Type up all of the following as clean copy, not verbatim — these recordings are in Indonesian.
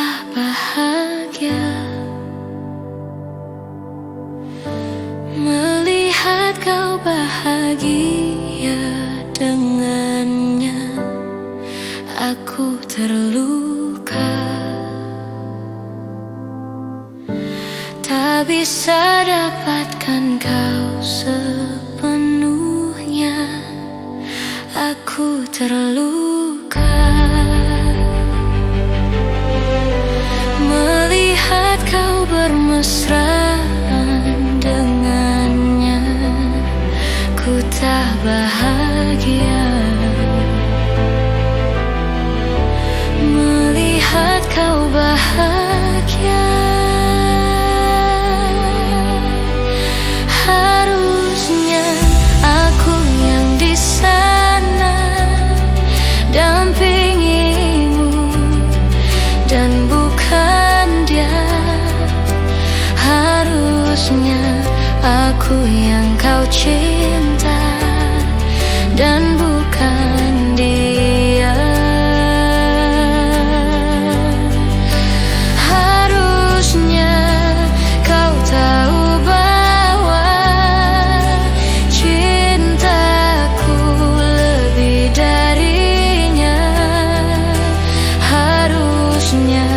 tak bahagia melihat kau bahagia dengannya. Aku terluka, tak bisa dapatkan kau sepenuhnya. Aku terluka melihat kau bermesraan dengannya. Ku tak bahagia melihat kau bahagia. Harusnya aku yang di sana dampingimu dan bukan dia. Harusnya aku yang kau cinta dan bukan dia. Harusnya kau tahu bahwa cintaku lebih darinya. Harusnya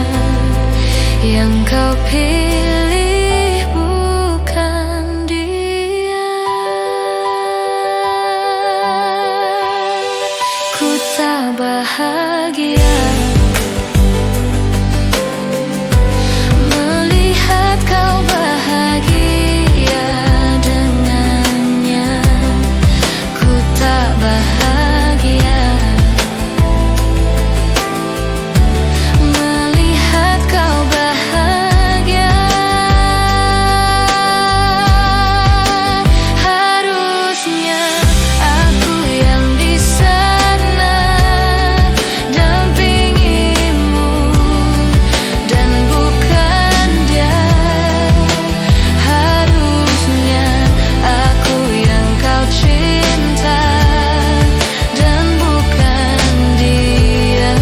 yang kau pilih bukan dia. Ku tak bahagia melihat kau bahagia dengannya. Ku tak bahagia melihat kau bahagia. Harusnya aku yang di sana dampingimu dan bukan dia. Harusnya aku yang kau cinta dan bukan dia.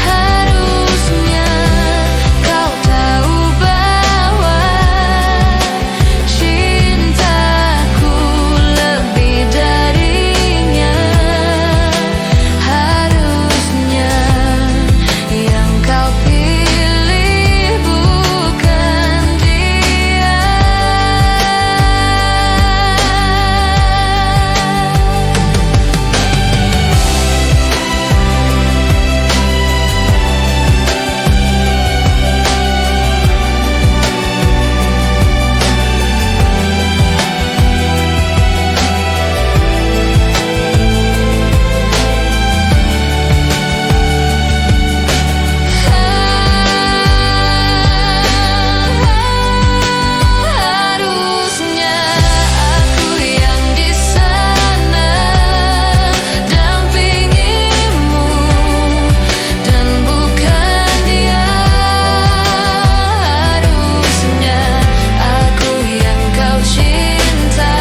Harusnya kau tahu bahwa cintaku lebih darinya. Harusnya yang kau pilih bukan dia. Harusnya aku yang di sana dampingimu dan bukan dia. Harusnya aku yang kau cinta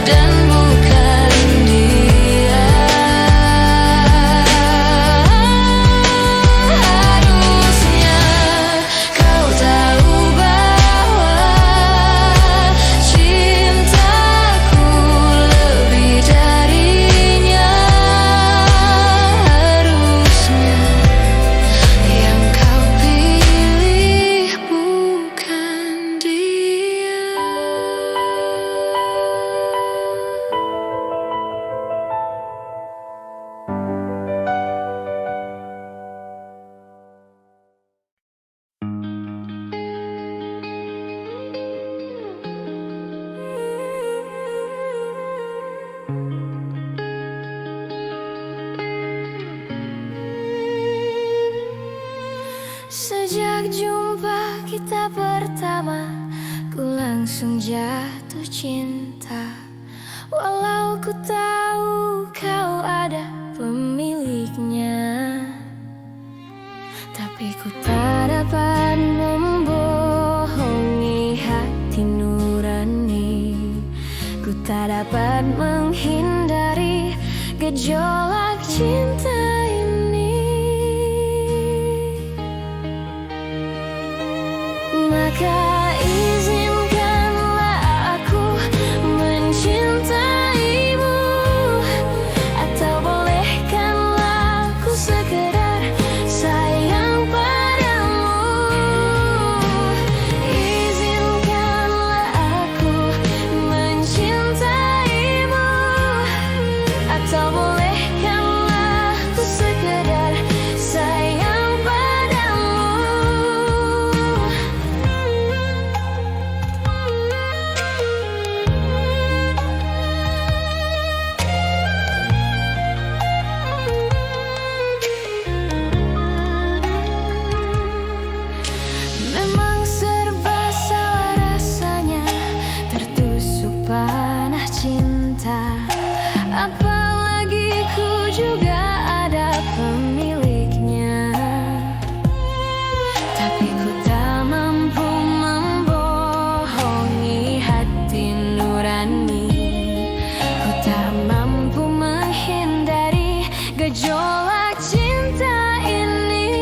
dan bukan dia. Harusnya kau tahu bahwa cintaku lebih darinya. Harusnya yang kau pilih bukan dia. Sejak jumpa kita pertama, ku langsung jatuh cinta. Walau ku tahu kau ada pemiliknya, tapi ku tak dapat membohongi hati nurani. Ku tak dapat menghindari gejolak cinta. gejolak cinta ini.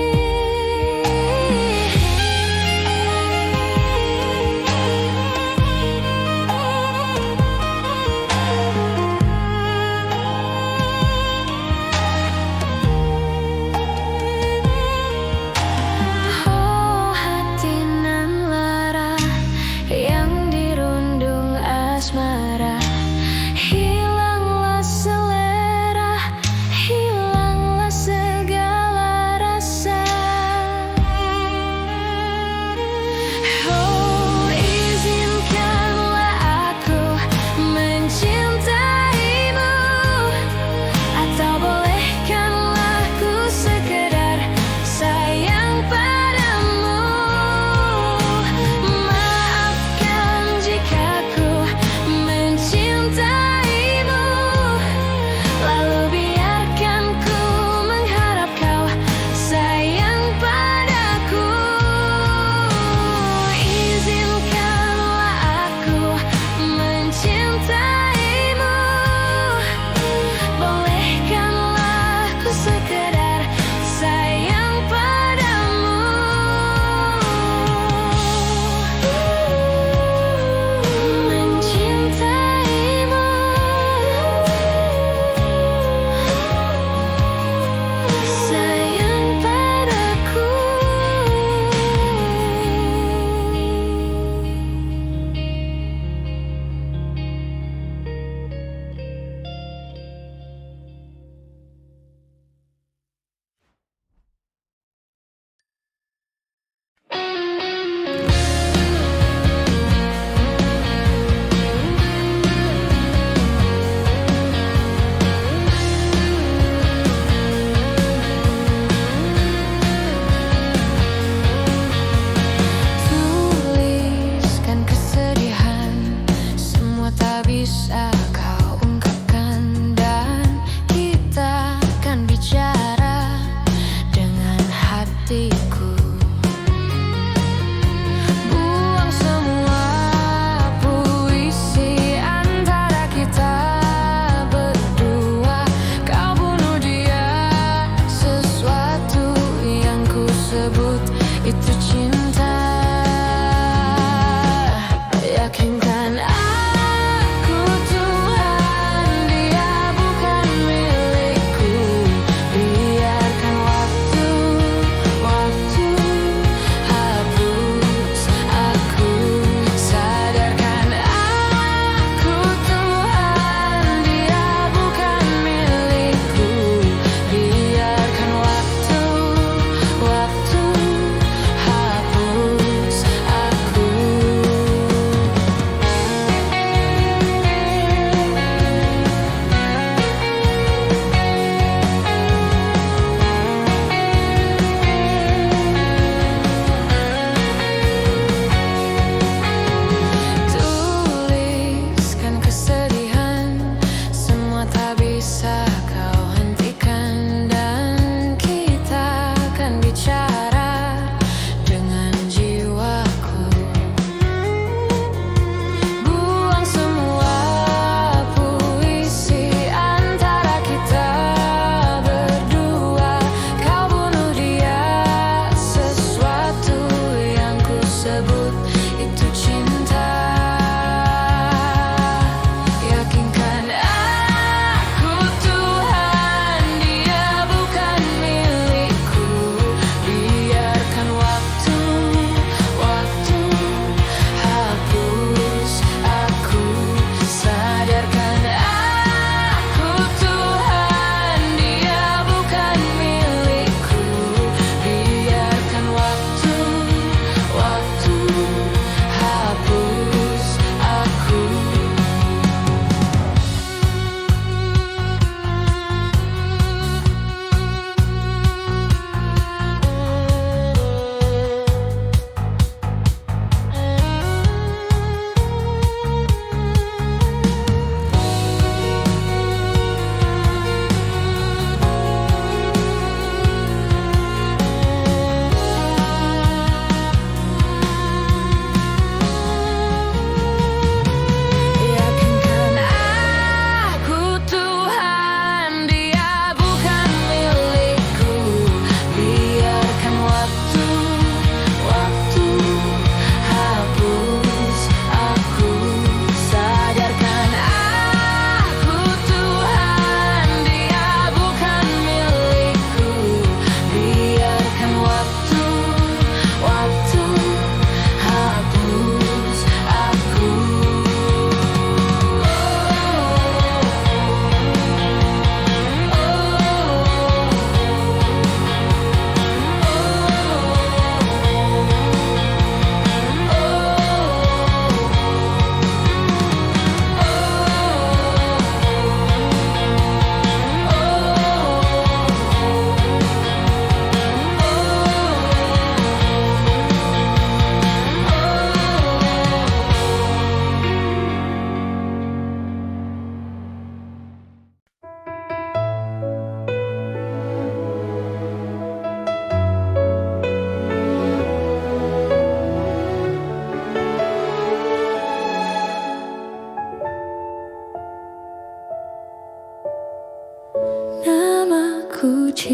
Oh, hati nan lara yang dirundung asmara, hilanglah selera, hilanglah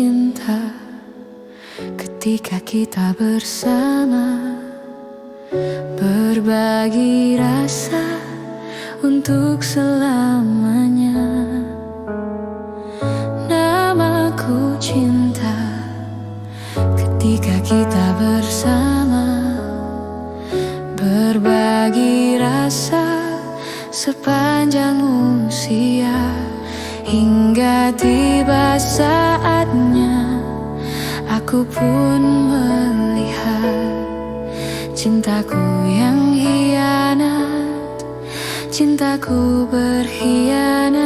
cinta ketika kita bersama, berbagi rasa untuk selamanya. Namaku cinta ketika kita bersama, berbagi rasa sepanjang usia, hingga tiba saatnya aku pun melihat cintaku yang hianat, cintaku berkhianat.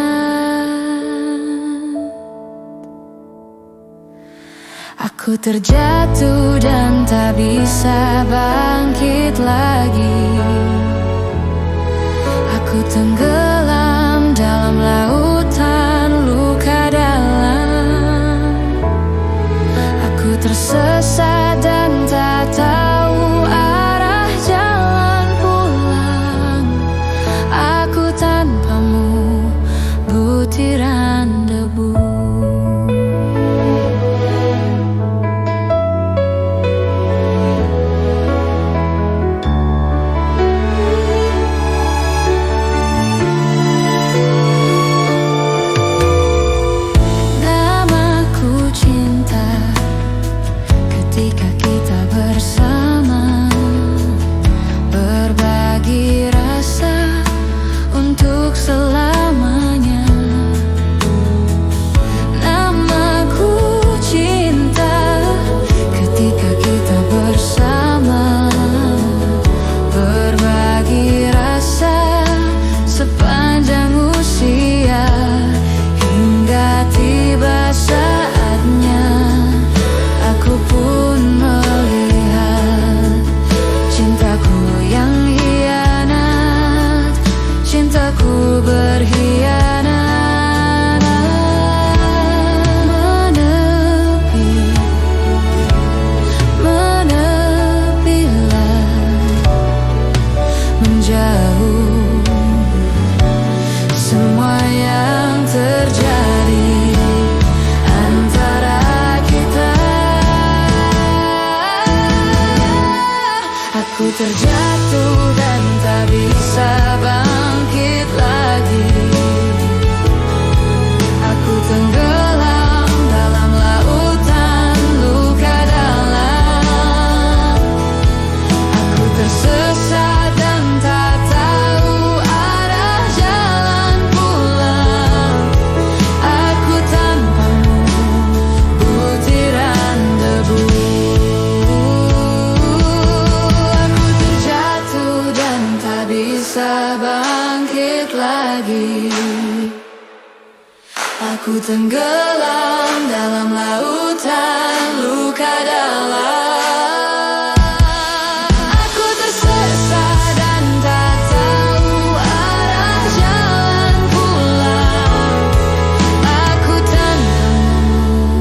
Aku terjatuh dan tak bisa bangkit lagi. Aku tenggelam dalam lautan luka dalam. Aku tersesat dan tak tahu arah jalan pulang. Aku tanpamu butiran debu. Ketika kita bersama, berbagi rasa untuk selamanya. Namaku cinta ketika kita bersama, berbagi rasa sepanjang usia, hingga tiba saatnya aku pun melihat cintaku yang hianat, cintaku berkhianat. Menepi, menepilah, menjauh semua yang terjadi antara kita. Aku terjatuh dan tak bisa bangkit lagi. Aku tenggelam dalam lautan luka dalam. Aku tersesat dan tak tahu arah jalan pulang. Aku tanpamu butiran debu. Bisa bangkit lagi. Aku tenggelam dalam lautan luka dalam. Aku tersesat dan tak tahu arah jalan pulang. Aku tanpamu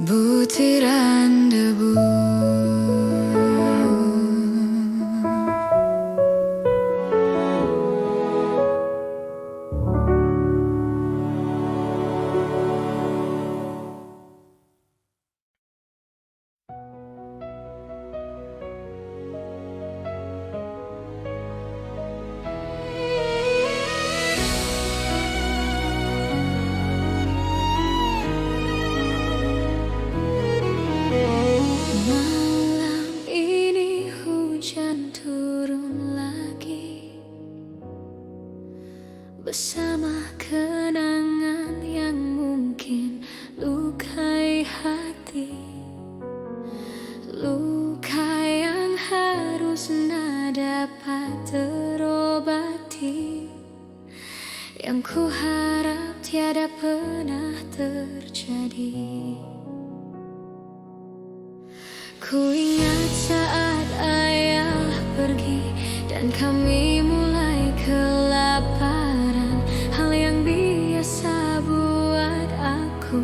butiran debu. Bersama kenangan yang mungkin lukai hati, luka yang harusnya dapat terobati, yang ku harap tiada pernah terjadi. Ku ingat saat ayah pergi dan kami mulai kelaparan, hal yang biasa buat aku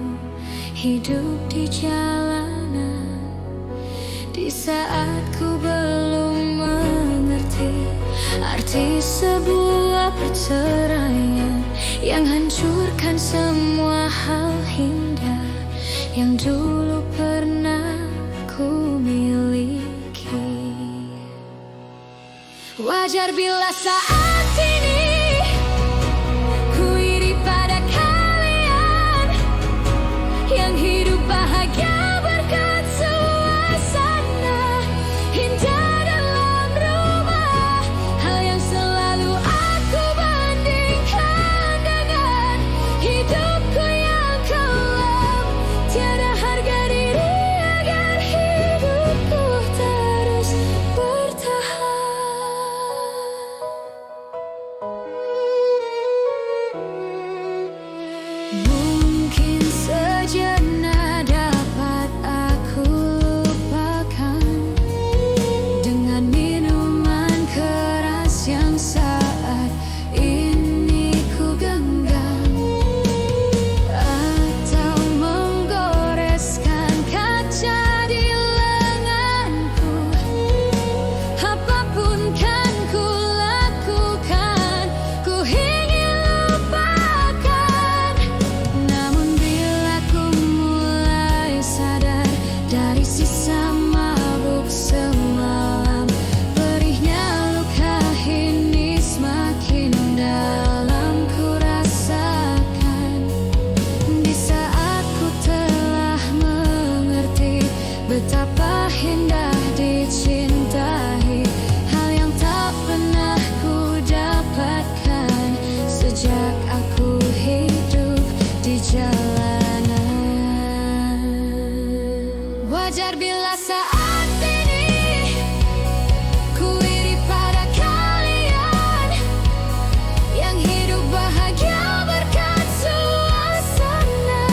hidup di jalanan. Di saat ku belum mengerti arti sebuah perceraian yang hancur lupakan semua hal indah yang dulu pernah ku miliki. Wajar bila saat ini ku iri pada kalian yang hidup bahagia berkat suasana indah dalam rumah. Hal yang selalu aku bandingkan dengan hidupku yang kelam. Tiada harga diri agar hidupku terus bertahan. Mungkin sejenak dapat aku lupakan dengan minuman keras yang saat ini ku genggam, atau menggoreskan kaca di lenganku. Apapun kan ku lakukan, ku ingin lupakan. Namun bila ku mulai sadar dari sisa mabuk semalam, perihnya luka ini semakin dalam ku rasakan. Di saat ku telah mengerti betapa indah dicintai, hal yang tak pernah ku dapatkan sejak aku hidup di jalanan. Wajar bila saat ini ku iri pada kalian yang hidup bahagia berkat suasana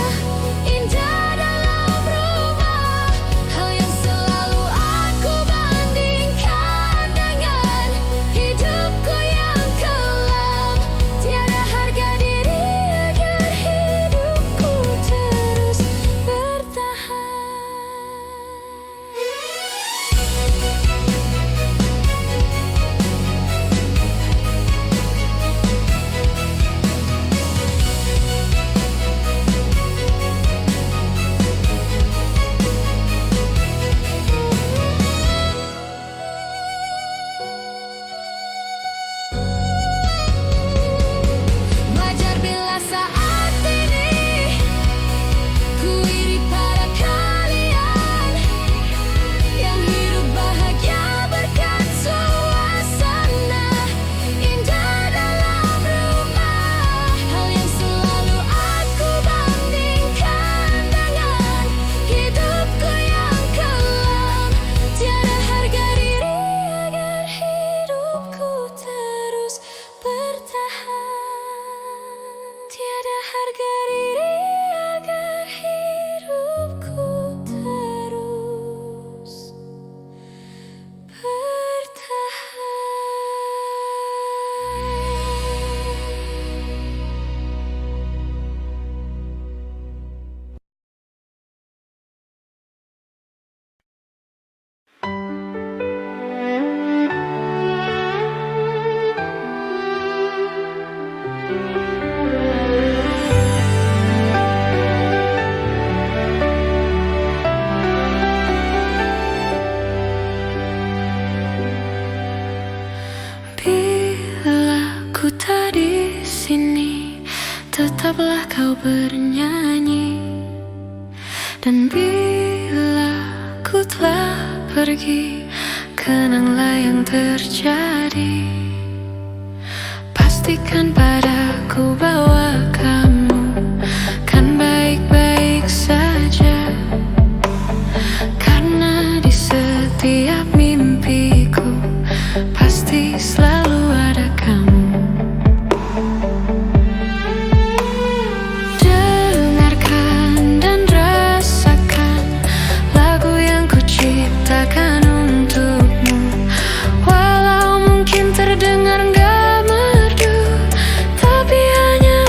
indah dalam rumah. Hal yang selalu aku bandingkan dengan hidupku yang kelam. Tiada harga diri agar hidupku terus bertahan. Wajar bila saat ini ku iri pada kalian yang hidup bahagia berkat suasana indah dalam rumah. Hal yang selalu aku bandingkan dengan hidupku yang kelam. Tiada harga diri agar hidupku terus bertahan. Tiada harga diri agar hidupku terus Bila ku tak di sini, tetaplah kau bernyanyi. Dan bila ku telah pergi, kenanglah yang terjadi. Pastikan padaku bahwa kamu kan baik-baik saja, karena di setiap mimpiku pasti selalu ada kamu. Dengarkan dan rasakan lagu yang ku ciptakan untukmu. Walau mungkin terdengar gak merdu, tapi hanya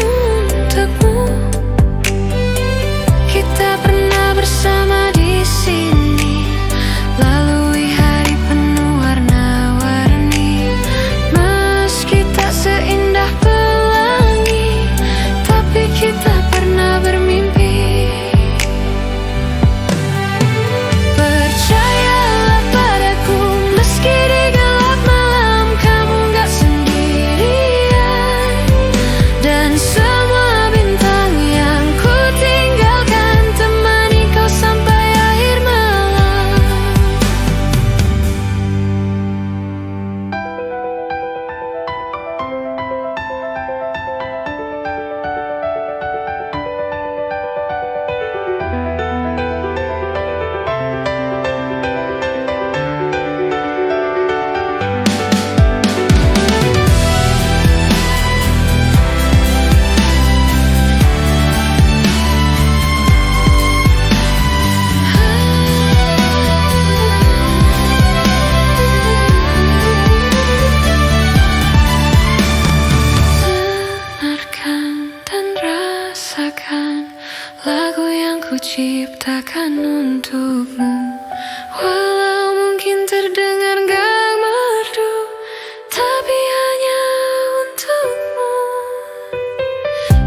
rasakan lagu yang ku ciptakan untukmu. Walau mungkin terdengar gak merdu, tapi hanya untukmu.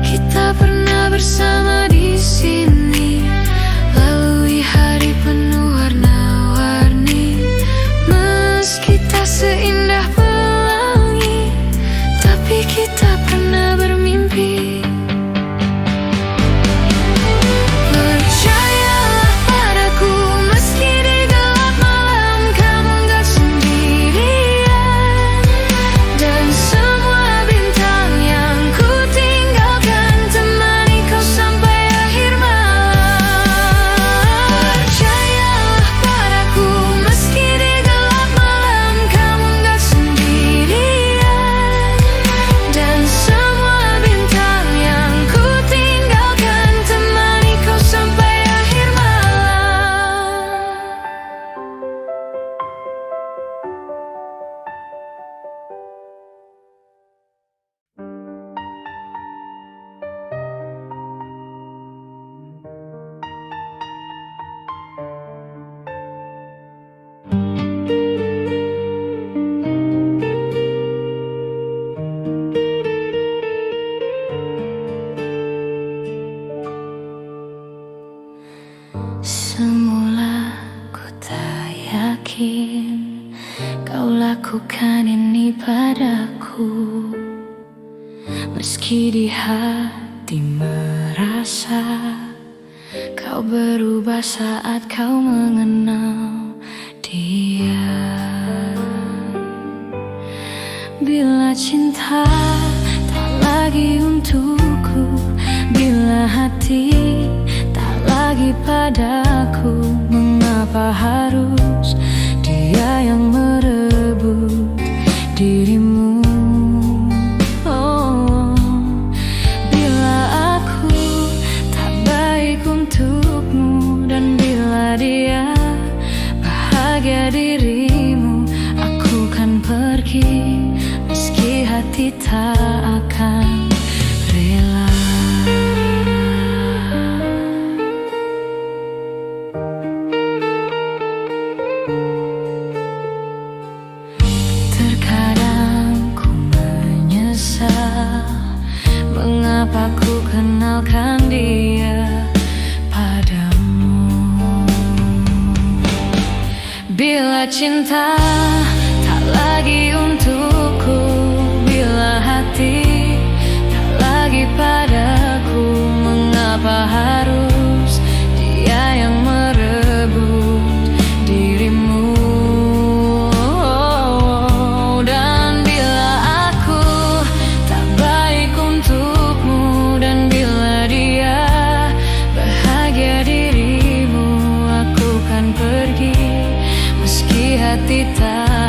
Kita pernah bersama di sini, lalui hari penuh warna-warni. Meski tak seindah pelangi, tapi kita pernah bermimpi. Percayalah padaku, meski di gelap malam kamu gak sendirian. Dan semua bintang yang ku tinggalkan temani kau sampai akhir malam. Percayalah padaku, meski di gelap malam kamu gak sendirian. Dan semua bintang yang ku tinggalkan temani kau sampai akhir malam. Semula ku tak yakin kau lakukan ini padaku. Meski di hati merasa kau berubah saat kau mengenal dia. Bila cinta tak lagi untukku, bila hati tak lagi padaku, mengapa harus dia yang merebut dirimu? Oh, bila aku tak baik untukmu, dan bila dia bahagia dirimu, aku kan pergi meski hati tak akan rela. Terkadang ku menyesal mengapa ku kenalkan dia padamu. Bila cinta tak lagi untukku, bila hati tak lagi padaku, mengapa harus dia yang merebut dirimu? Dan bila aku tak baik untukmu, dan bila dia bahagia dirimu, aku kan pergi meski hati tak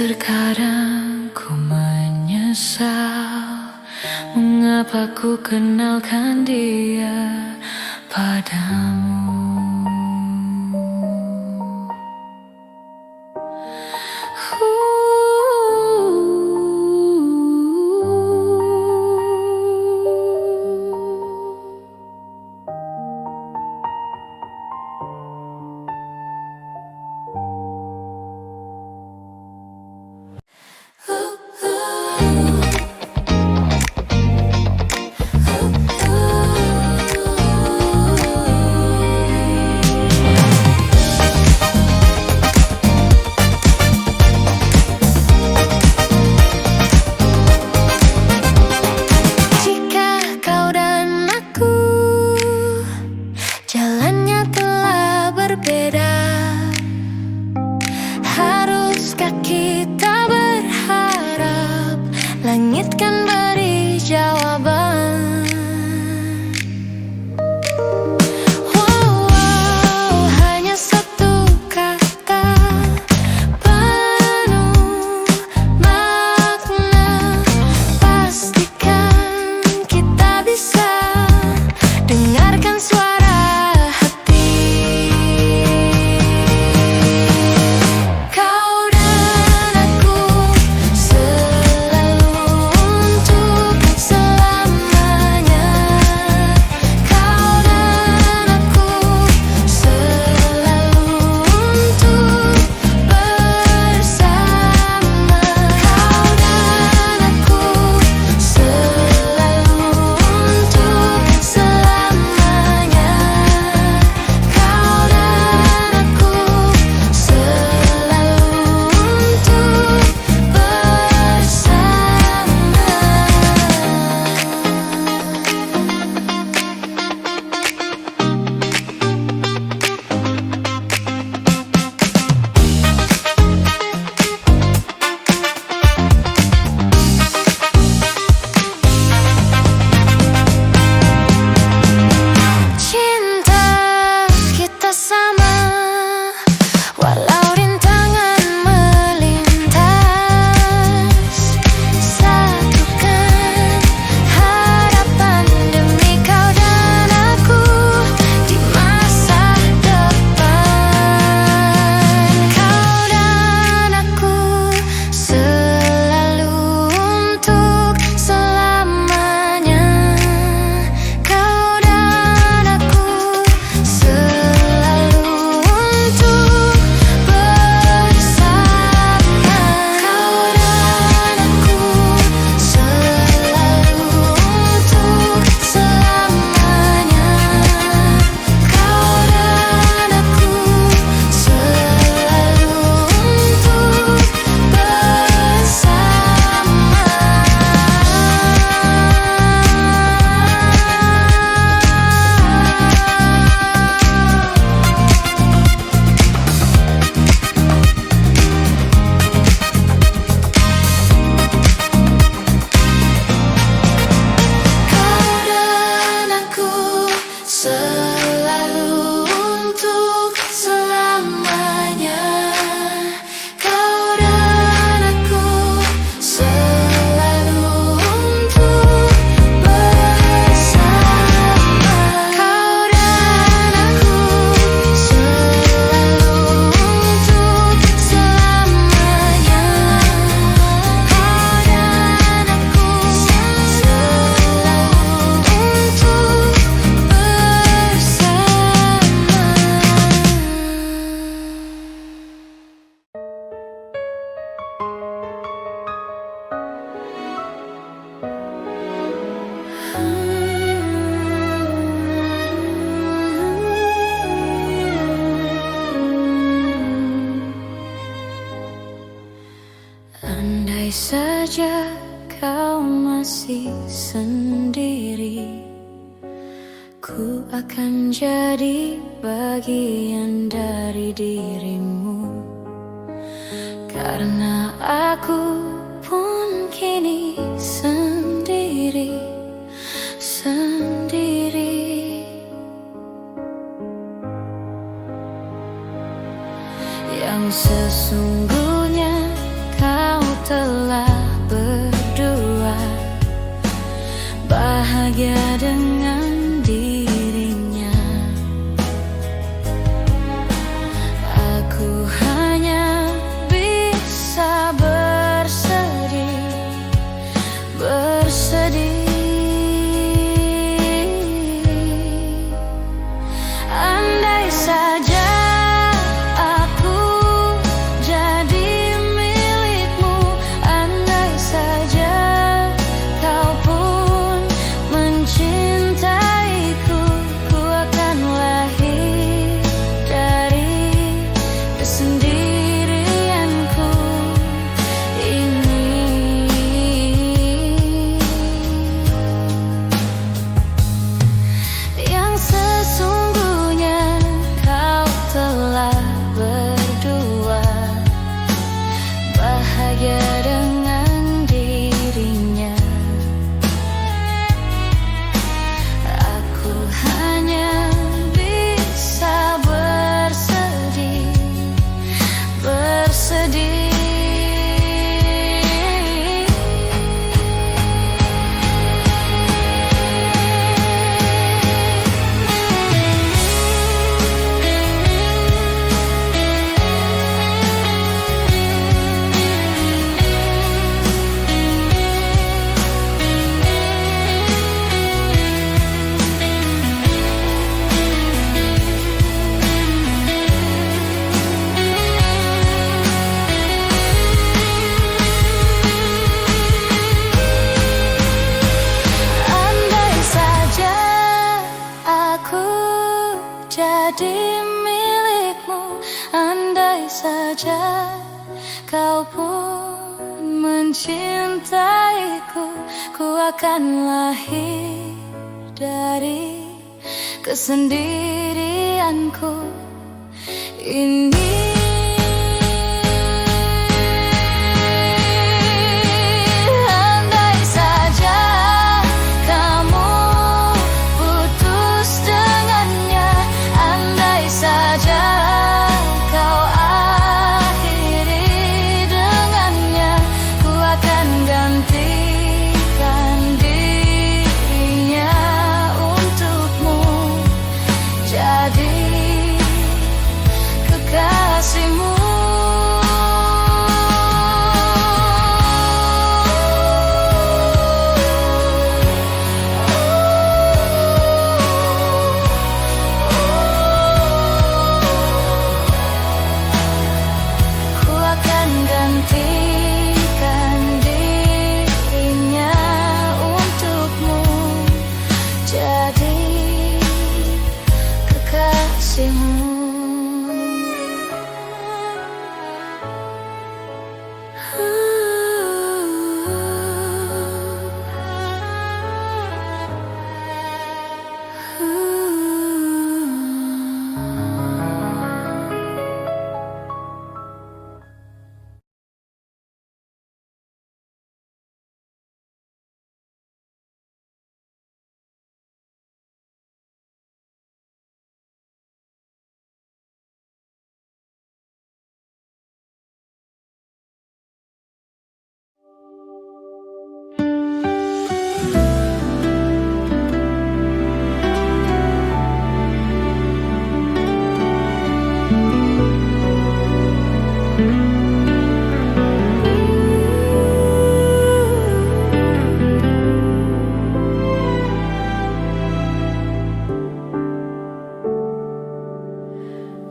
Terkadang ku menyesal mengapa ku kenalkan dia padamu. Langit kan beri jawaban. Wow, hanya satu kata penuh makna. Pastikan kita bisa dengarkan suara hati. Kau dan aku saja kau masih sendiri, ku akan jadi bagian dari dirimu. Karena aku pun kini sendiri, sendiri. Yang sesungguhnya kau jadi milikmu. Andai saja kau pun mencintaiku, ku akan lahir dari kesendirianku ini. Andai saja kamu putus dengannya, andai saja kau akhiri dengannya, ku akan gantikan dirinya untukmu, jadi kekasihmu. Ku akan gantikan dirinya untukmu, jadi kekasihmu.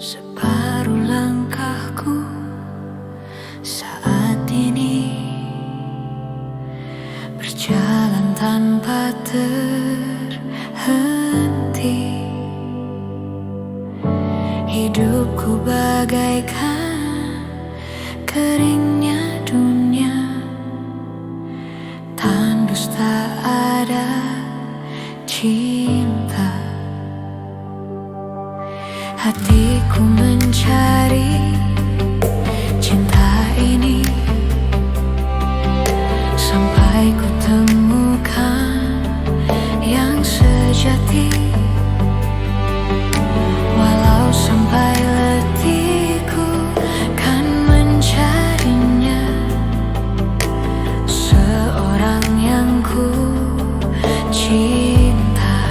Separuh langkahku saat ini berjalan tanpa terhenti. Hidupku bagaikan keringnya dunia, tandus tak ada cinta. Hatiku mencari cinta ini sampai ku temukan yang sejati. Walau sampai letihku kan mencarinya, seorang yang ku cinta.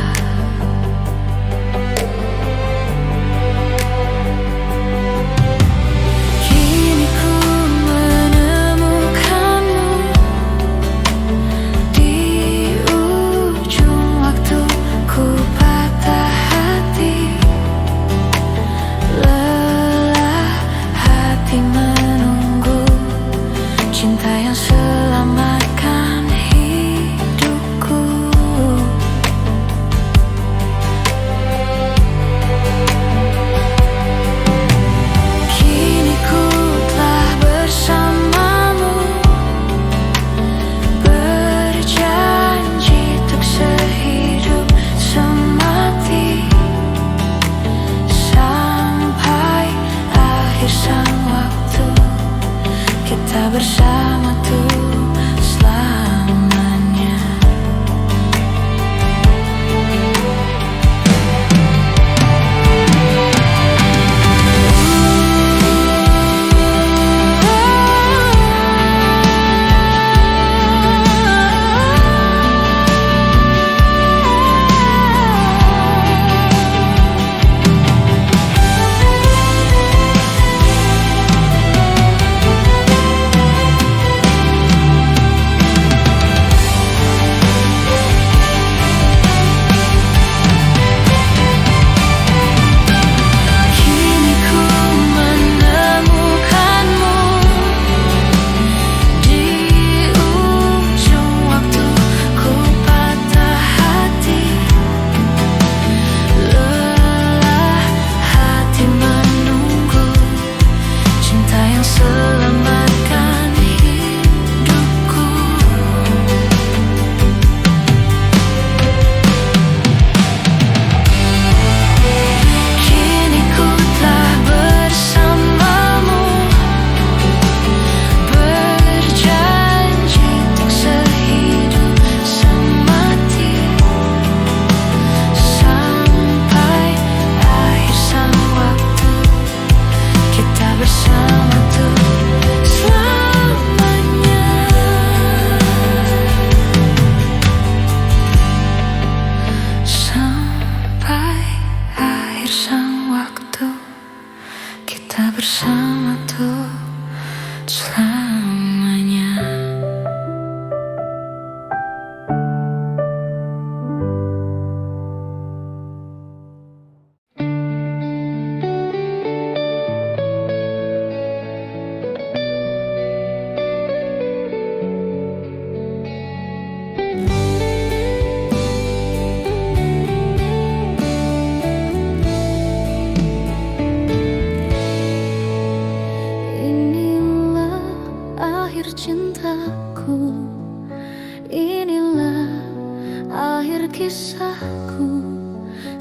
rasaku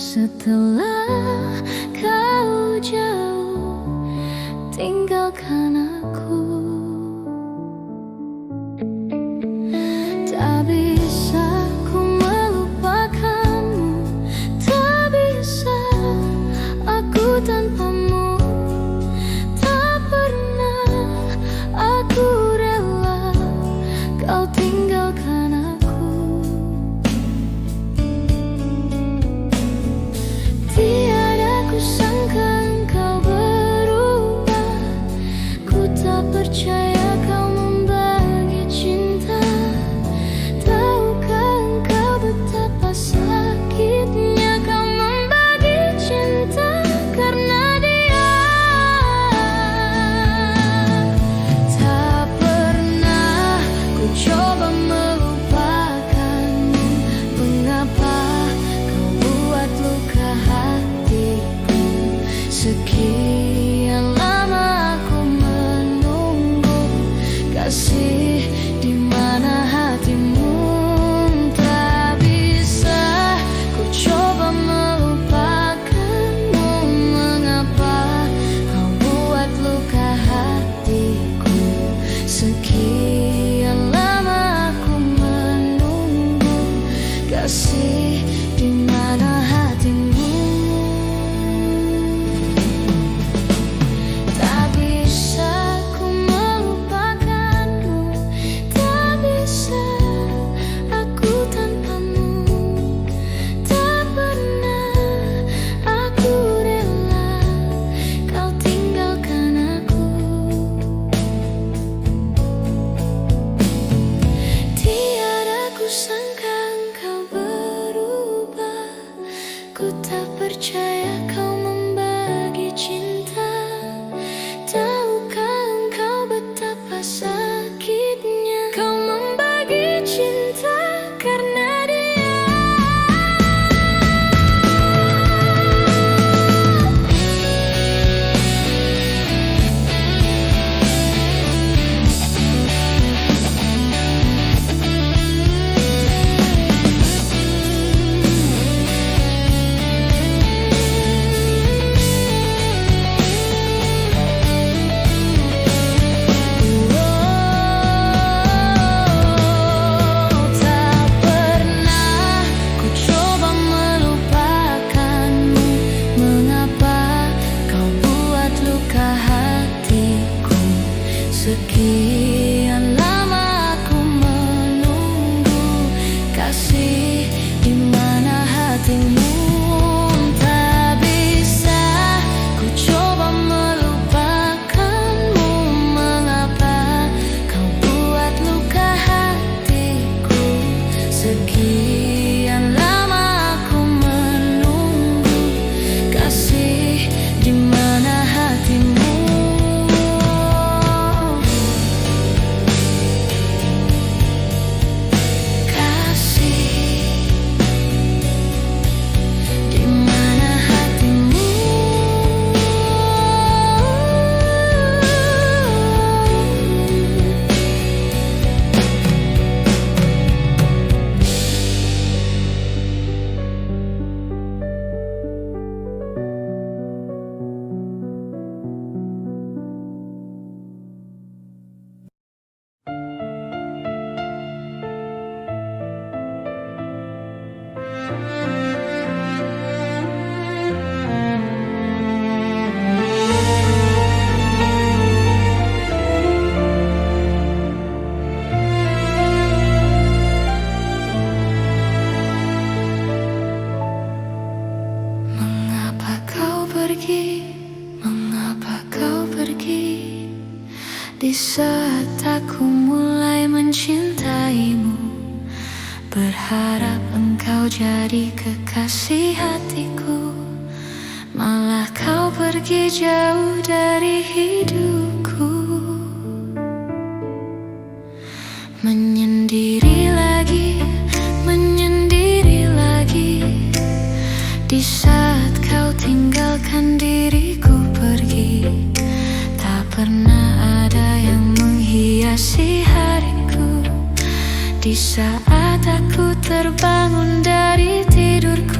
setelah kau jauh tinggalkan aku. Tak bisa ku melupakanmu, tak bisa aku tanpamu. Tak pernah aku rela kau tinggalkan aku. Tiada ku sangka engkau berubah, ku tak percaya kau membagi cinta. Tahukah engkau betapa sakitnya kau membagi cinta karena dia. Tak pernah ku coba melupakanmu, mengapa kau buat luka hatiku. Sekian lama aku menunggu kasih, di mana hatimu. Tak bisa ku coba melupakanmu, mengapa kau buat luka hatiku. Sekian lama aku menunggu kasih, di mana hatimu. Tak bisa ku melupakanmu, tak bisa aku tanpamu. Tak pernah aku rela kau tinggalkan aku. Tiada ku sangka engkau berubah, ku tak percaya kau membagi cinta. Tahukah engkau betapa sakitnya kau membagi cinta karena dia. Tak pernah ku coba melupakanmu, mengapa kau buat luka hatiku. Sekian lama aku menunggu kasih, di mana hatimu. Tak bisa ku coba melupakanmu, mengapa kau buat luka hatiku. Sekian lama aku menunggu kasih, di mana hatimu. Kasih, di mana hatimu. Mengapa kau pergi? Mengapa kau pergi? Di saat aku mulai mencintaimu, berharap engkau jadi kekasih hatiku. Malah kau pergi jauh dari hidupku. Menyendiri lagi, menyendiri lagi. Di saat kau tinggalkan diriku pergi, tak pernah ada yang menghiasi hariku. Di saat aku terbangun dari tidurku,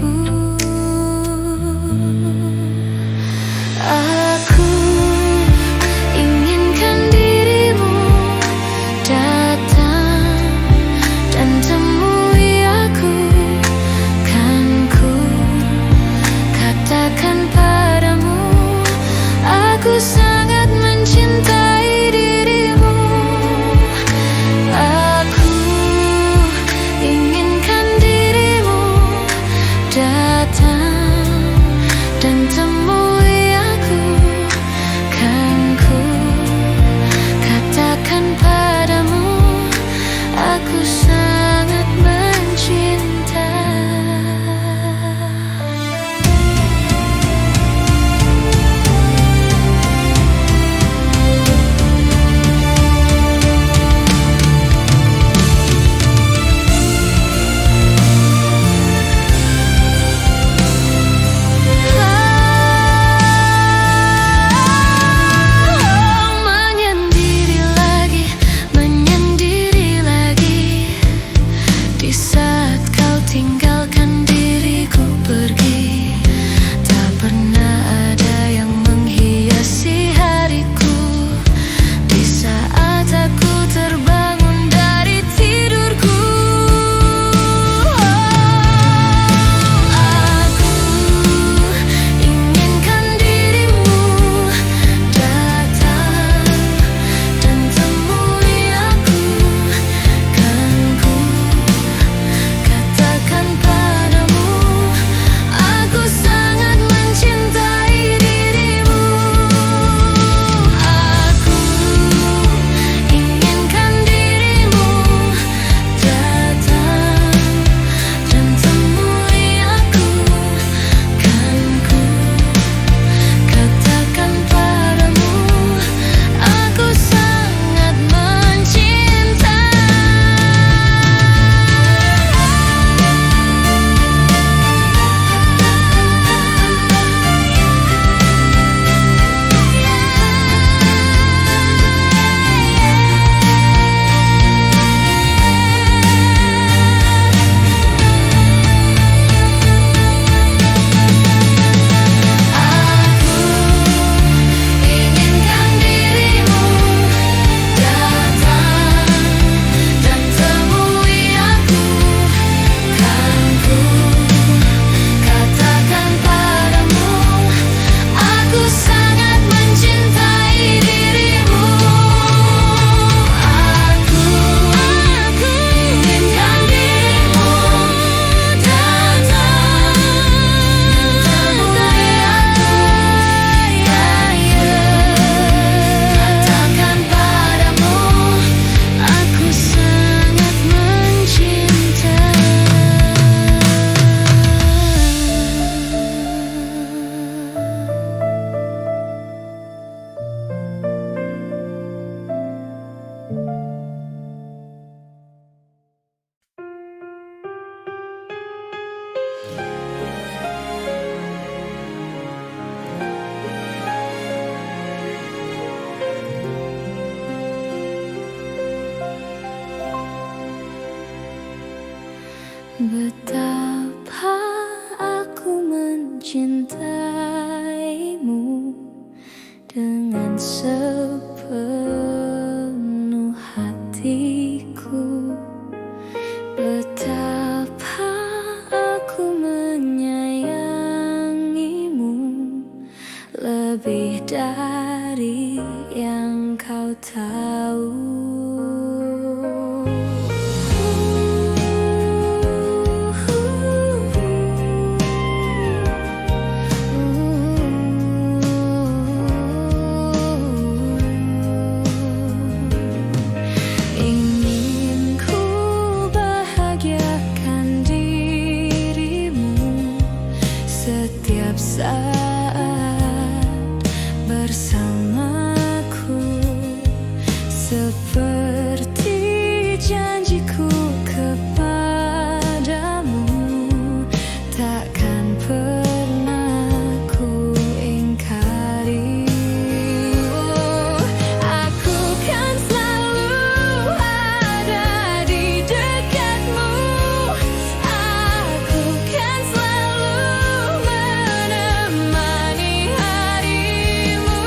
Betapa aku mencintaimu dengan sepenuh hatiku. Betapa aku menyayangimu lebih dari yang kau tahu. Setiap saat bersamaku, seperti janjiku kepadamu, takkan pernah ku ingkari. Aku kan selalu ada di dekatmu. Aku kan selalu menemani harimu.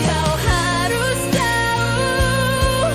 Kau harus tahu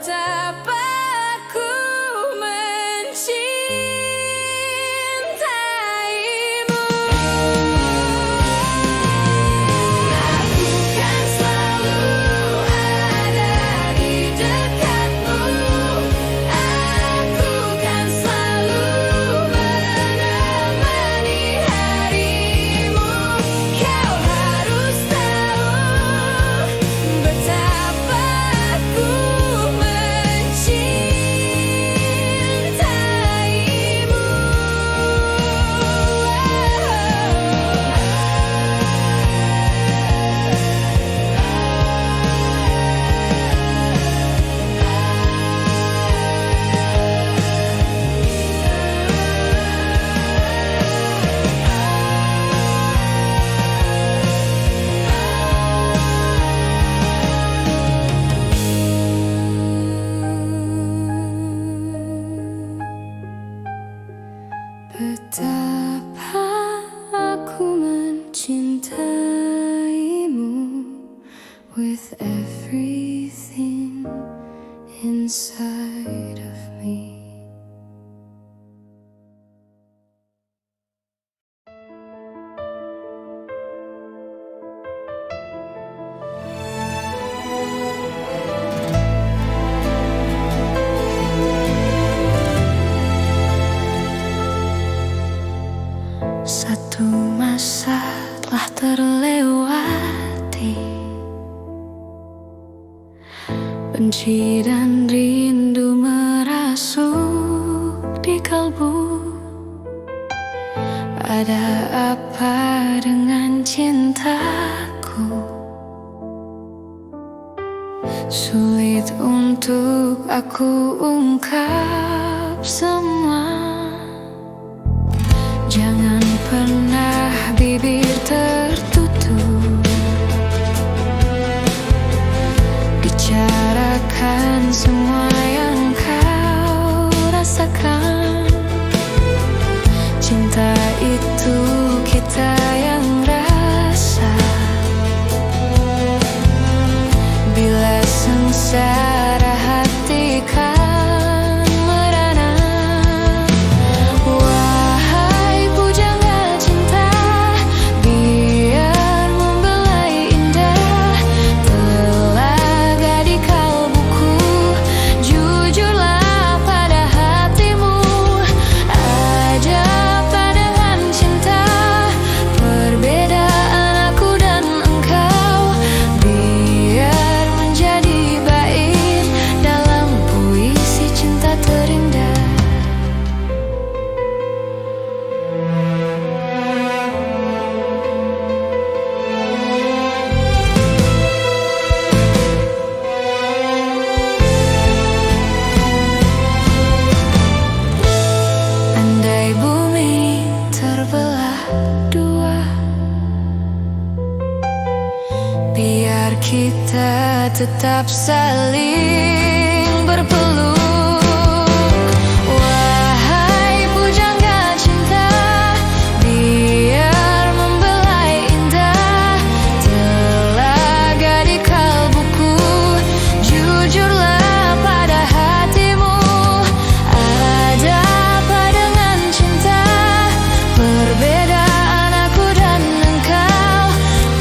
betapa ku mencintaimu. Aku kan selalu ada di dekatmu. Aku kan selalu menemani harimu. Kau harus tahu betapa ku mencintaimu. Betapa aku mencintaimu with everything inside of me. Satu masa telah terlewati, benci dan rindu merasuk di kalbu. Ada apa dengan cintaku? Sulit untuk aku ungkap semua. Jangan pernah bibir tertutup, bicarakan semua yang kau rasakan. Cinta itu kita yang rasa. Bila sengsara hati kan merana. Wahai pujangga cinta, biar membelai indah telaga di kalbuku. Jujurlah pada hatimu, ada apa dengan cinta? Perbedaan aku dan engkau biar menjadi bait dalam puisi cinta terindah. Andai bumi terbelah dua, biar kita tetap saling berpeluk. Wahai pujangga cinta, biar membelai indah telaga di kalbuku. Jujurlah pada hatimu, ada apa dengan cinta? Perbedaan aku dan engkau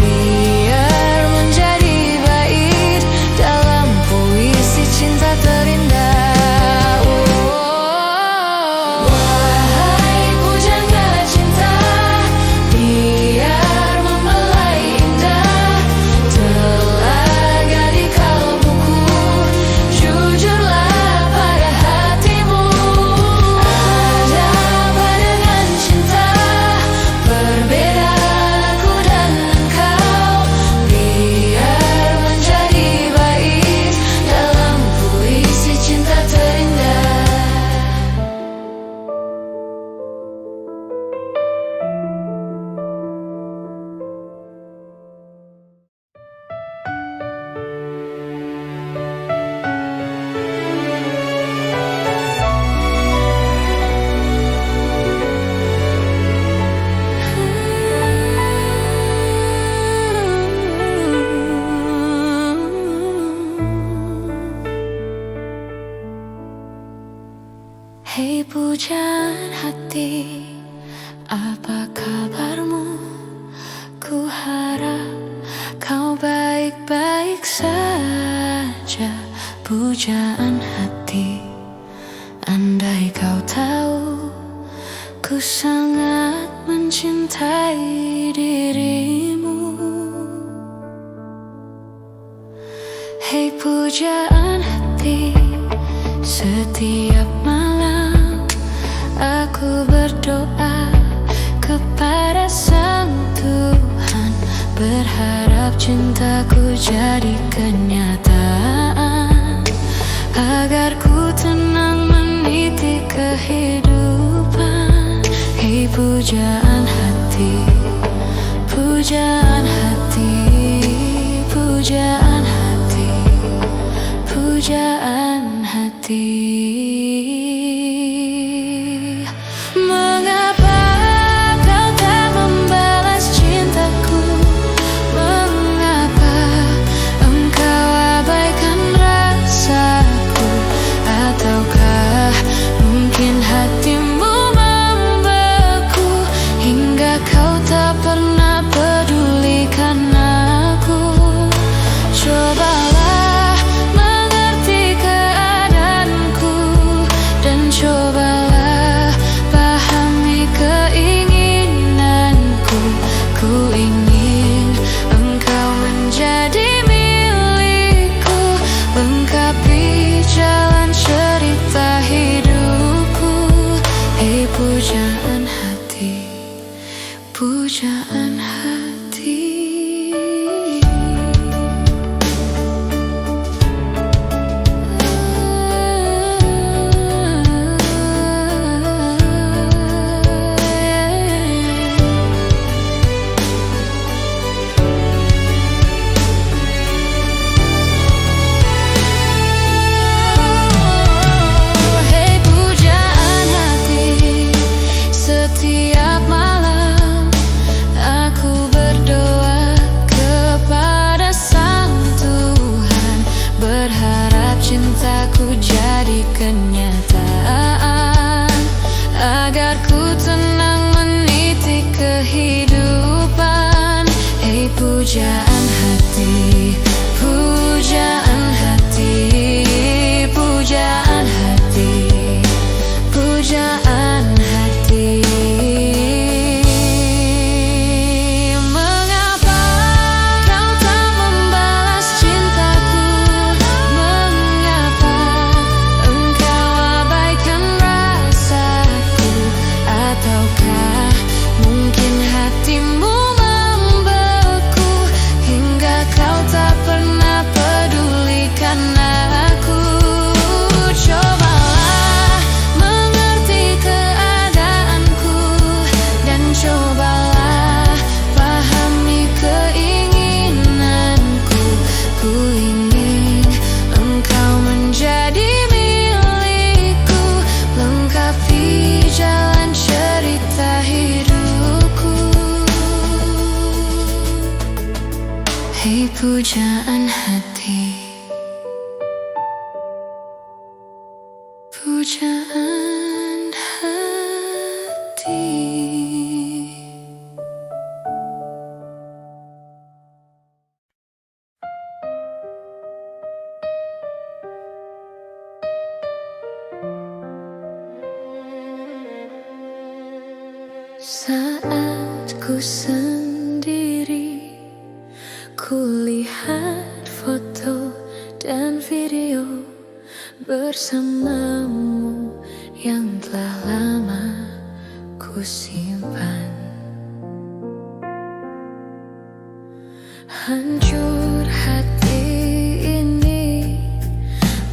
biar menjadi bait dalam puisi cinta terindah. Hei pujaan hati, apa kabarmu? Ku harap kau baik-baik saja. Pujaan hati, andai kau tahu ku sangat mencintai dirimu. Hei pujaan hati, setiap malam aku berdoa kepada Sang Tuhan, berharap cintaku jadi kenyataan, agar ku tenang meniti kehidupan. Hei pujaan hati, pujaan hati, pujaan hati, pujaan hati. Mengapa kau tak membalas cintaku? Mengapa engkau abaikan rasaku? Ataukah mungkin hatimu membeku hingga kau tak pernah pedulikan aku? Cobalah mengerti keadaanku dan cobalah pahami keinginanku. Ku ingin engkau menjadi milikku, lengkapi jalan cerita hidupku. Hei pujaan hati, pujaan hati. Hei pujaan hati, setiap malam aku berdoa kepada Sang Tuhan, berharap cintaku jadi kenyataan, agar ku tenang meniti kehidupan. Hei pujaan hati, pujaan hati, pujaan hati, pujaan hati. Mengapa kau tak membalas cintaku? Mengapa engkau abaikan rasaku? Ataukah mungkin hatimu membeku hingga kau tak pernah pedulikan aku? Cobalah mengerti keadaanku dan cobalah pahami keinginanku. Ku ingin engkau menjadi milikku, lengkapi jalan cerita hidupku. Hei pujaan hati, pujaan hati. Saat ku sendiri, ku lihat foto dan video bersamamu yang telah lama ku simpan. Hancur hati ini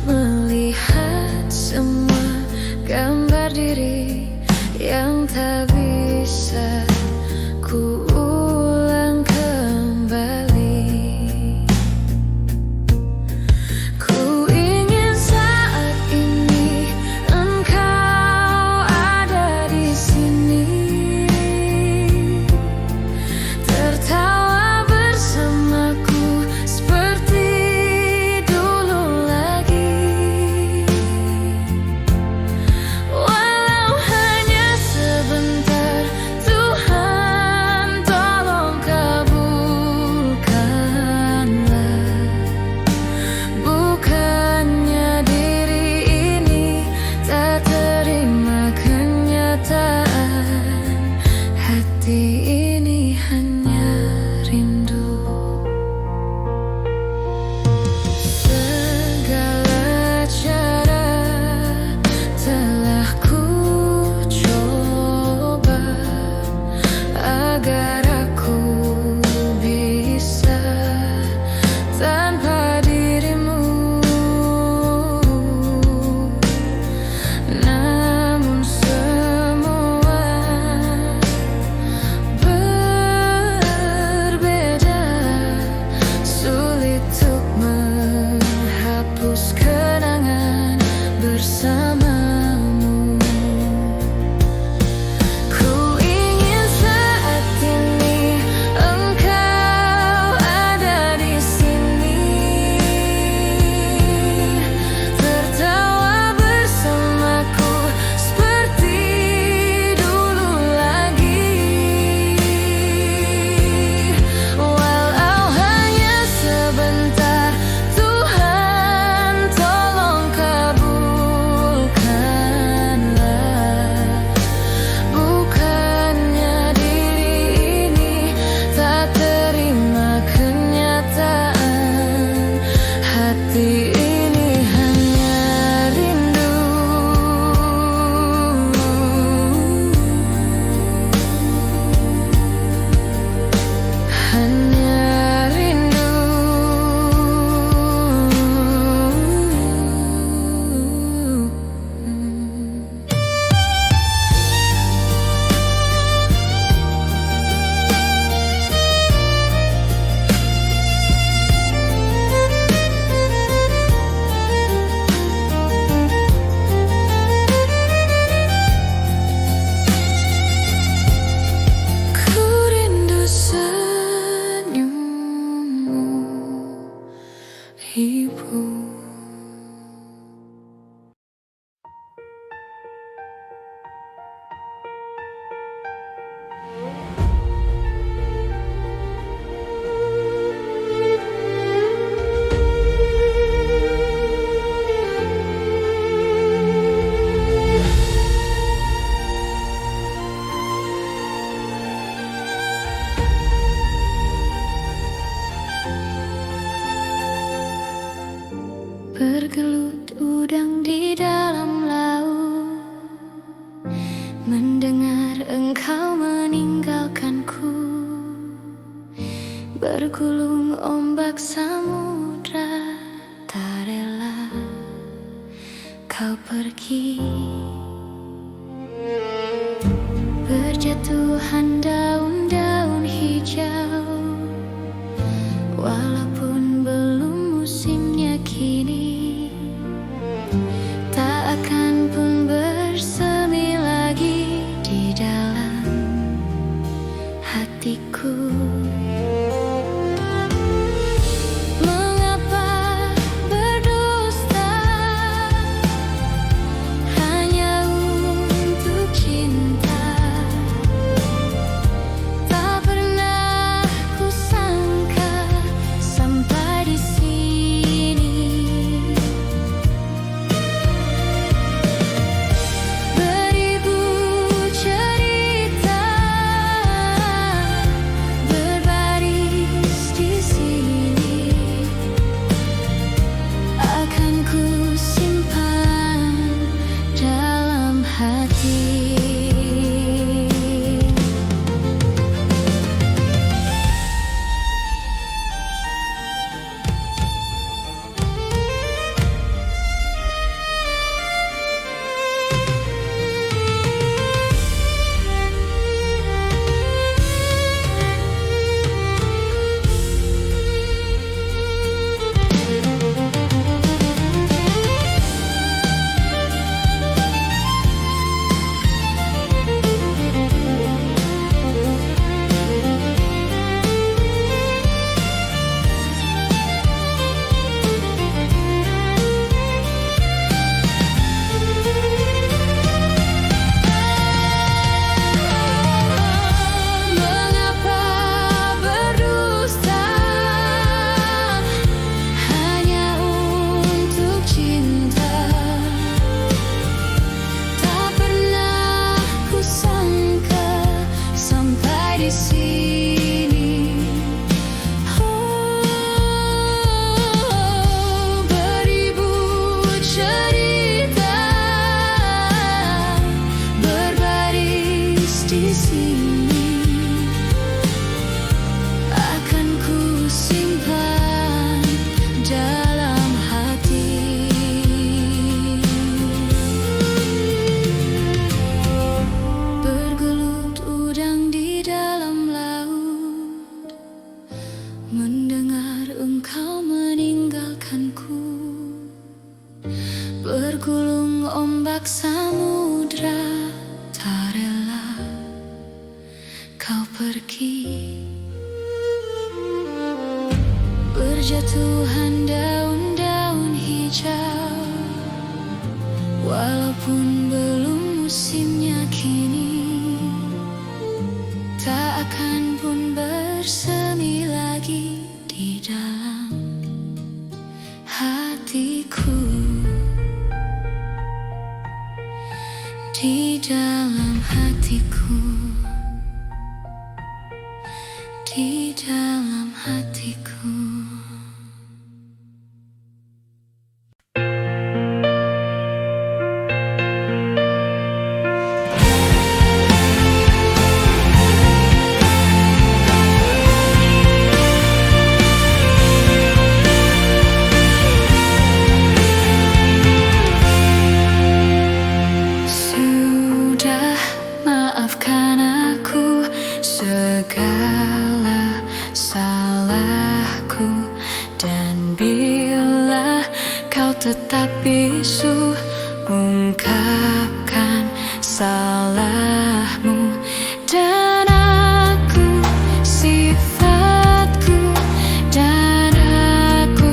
melihat semua gambar diri yang tak bisa ku ulang kembali. Ku ingin saat ini engkau ada di sini. ibu. Bergelut udang di dalam laut, mendengar engkau meninggalkanku. Bergulung ombak samudra, tak rela kau pergi. Berjatuhan daun-daun hijau, walaupun belum musimnya kini. Tak akan pun bersemi lagi di dalam hatiku. Mengapa berdusta hanya untuk cinta? Tak pernah kusangka sampai di sini. Beribu cerita berbaris di sini, akan ku simpan dalam hati. Mengapa berdusta hanya untuk cinta? Tak pernah kusangka sampai di sini. Beribu cerita berbaris di sini, akan ku simpan dalam hati. Bergelut udang di dalam laut, mendengar engkau meninggalkanku. Bergulung ombak samudra, tak rela kau pergi. Berjatuhan daun-daun hijau, walaupun belum musimnya kini. Tak akan pun bersemi lagi di dalam hatiku. Di dalam hatiku, di dalam hatiku. Sudah, maafkan aku segala salahku, dan bila kau tetap bisu ungkapkan salahmu, dan aku sifatku, dan aku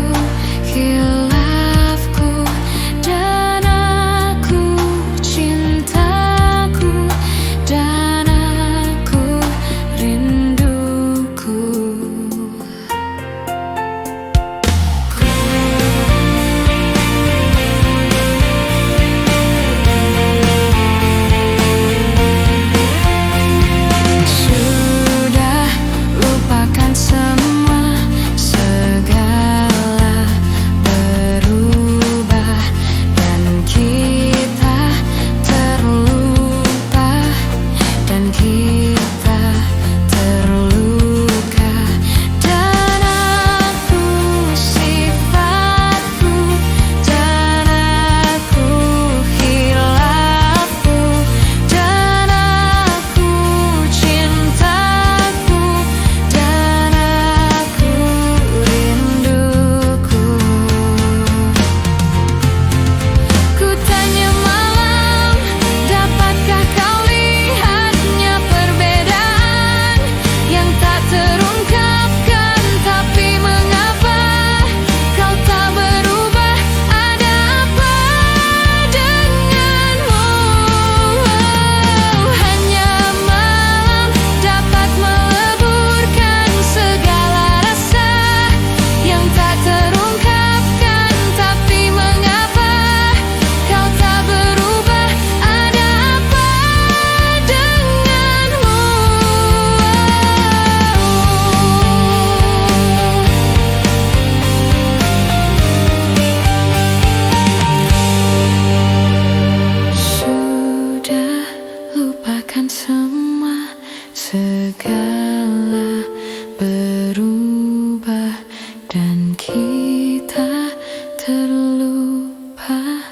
terlupa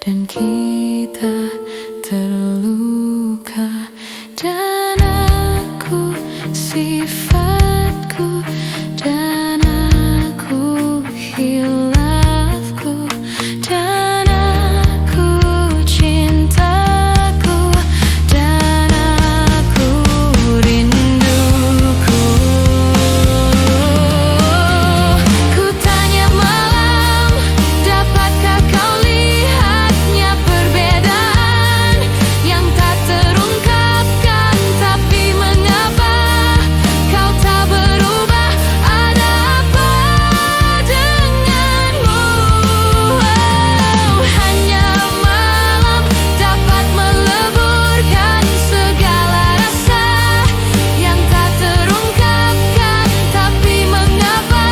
dan kita terluka, dan aku sifatku dan aku hilafku dan aku cintaku dan aku rinduku. Ku tanya malam, dapatkah kau lihatnya perbedaan yang tak terungkapkan, tapi mengapa kau tak berubah? Ada apa denganmu? Hanya malam dapat meleburkan segala rasa yang tak terungkapkan, tapi mengapa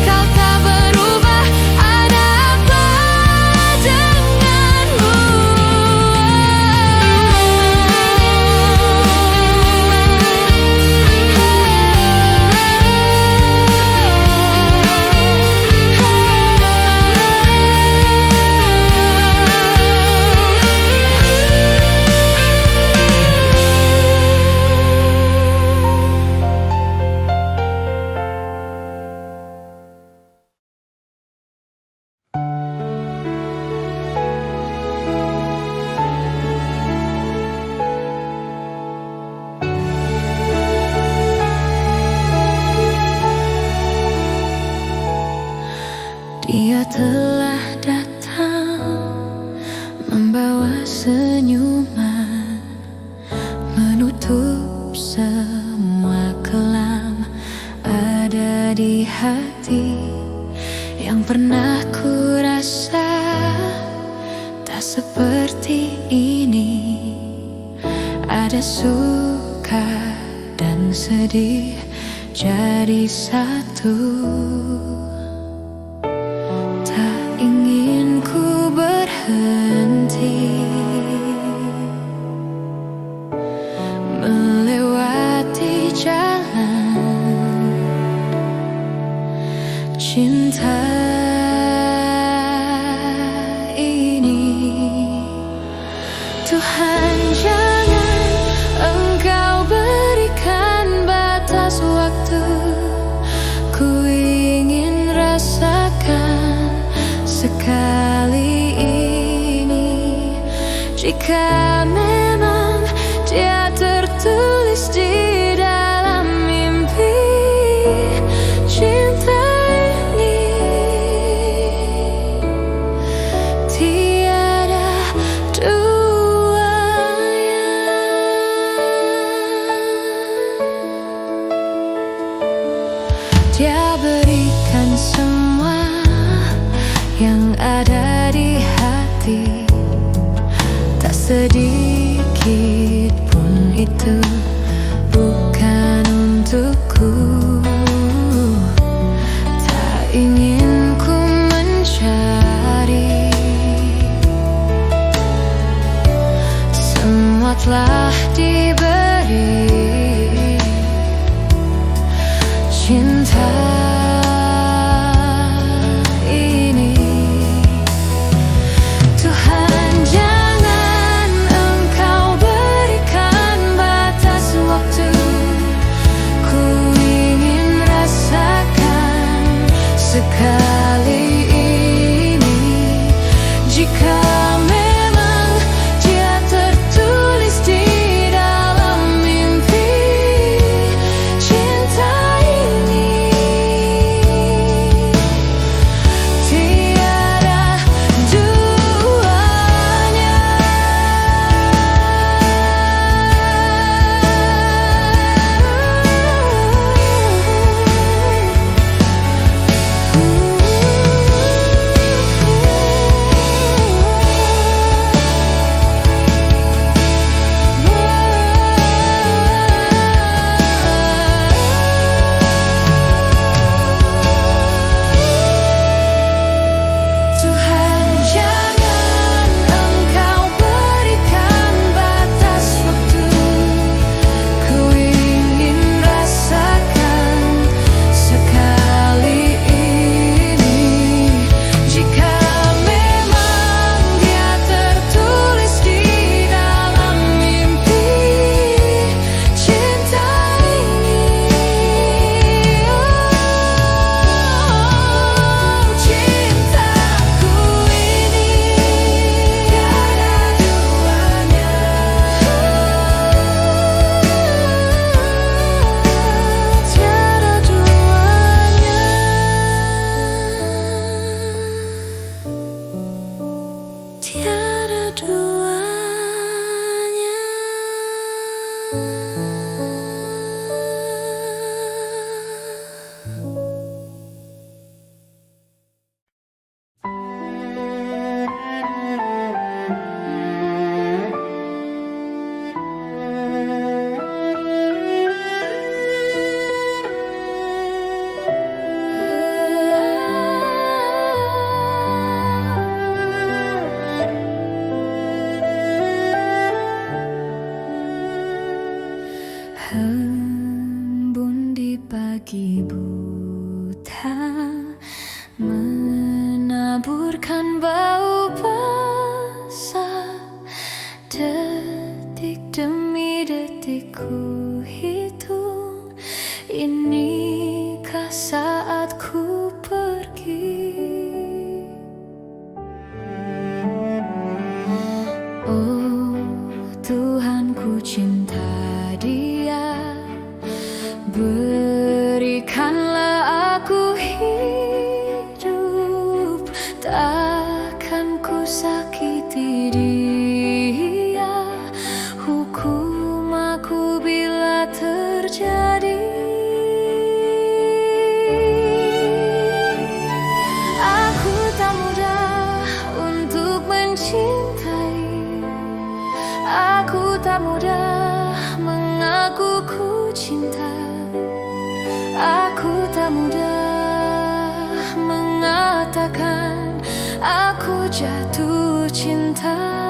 kau tak berubah? Ada apa denganmu? Dia telah datang membawa senyuman, menutup semua kelam ada di hati yang pernah ku rasa tak seperti ini. Ada suka dan sedih jadi satu. Tak ingin ku berhenti melewati jalan cinta ini. Tuhan, jangan Engkau berikan batas waktu. Ku ingin rasakan sekali ini. Jika memang dia tertulis di dalam mimpi cinta ini, tiada duanya. Dia berikan semua yang ada di hati, tak sedih meski buta, menaburkan bau basah. Detik demi detik ku hitung, inikah saatku pergi? Oh Tuhan, ku cinta Dia, berikanlah aku hidup. Takkan ku sakiti Dia, hukum aku bila terjadi. Aku tak mudah untuk mencintai, aku tak mudah mengaku ku cinta, aku tak mudah mengatakan aku jatuh cinta.